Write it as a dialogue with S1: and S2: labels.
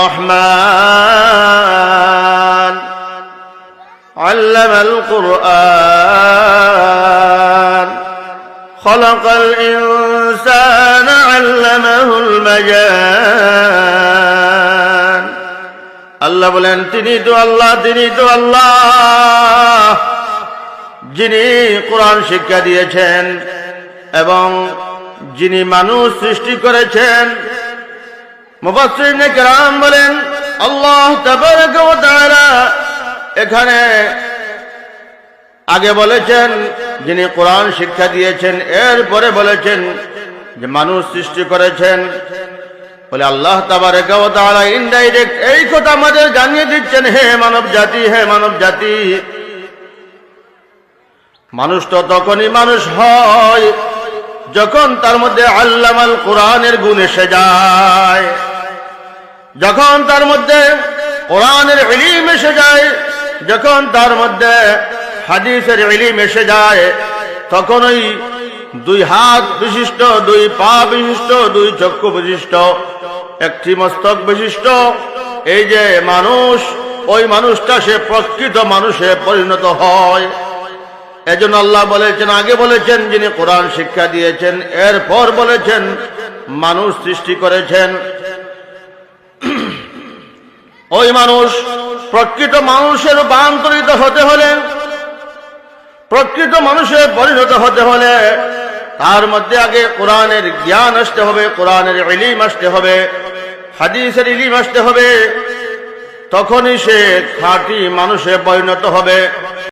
S1: الرحمن علم القرآن خلق الإنسان علمه البيان আল্লাহ বলেন তিনি তো আল্লাহ যিনি কোরআন শিক্ষা দিয়েছেন এবং যিনি মানুষ সৃষ্টি করেছেন। মুফাসসিরিনে কেরাম বলেন আল্লাহ তাবারাকা ওয়া তাআলা এখানে আগে বলেছেন যিনি কোরআন শিক্ষা দিয়েছেন, এরপরে বলেছেন যে মানুষ সৃষ্টি করেছেন। বলে আল্লাহ তাবারাকা ওয়া তাআলা ইনডাইরেক্ট এই কথা আমাদের জানিয়ে দিচ্ছেন, হে মানব জাতি, মানুষ তো তখনই মানুষ হয় যখন তার মধ্যে আল্লামাল কোরআনের গুণ এসে যায়, যখন তার মধ্যে কোরআনের ইলম এসে যায়, যখন তার মধ্যে হাদিসের ইলম এসে যায়, তখন ওই দুই হাত বিশিষ্ট, দুই পা বিশিষ্ট, দুই চক্ষু বিশিষ্ট, একটি মস্তক বিশিষ্ট এই যে মানুষ, ওই মানুষটা সে প্রকৃত মানুষে পরিণত হয়। এজন্য আল্লাহ বলেছেন, আগে বলেছেন যিনি কোরআন শিক্ষা দিয়েছেন, এরপর বলেছেন মানুষ সৃষ্টি করেছেন। ওই মানুষ প্রকৃত মানুষের রূপান্তরিত হতে হলে, প্রকৃত মানুষে পরিণত হতে হলে তার মধ্যে আগে কোরআনের জ্ঞান আসতে হবে, কোরআনের ইলম আসতে হবে, হাদিসের ইলম আসতে হবে, তখনই সে খাঁটি মানুষে পরিণত হবে।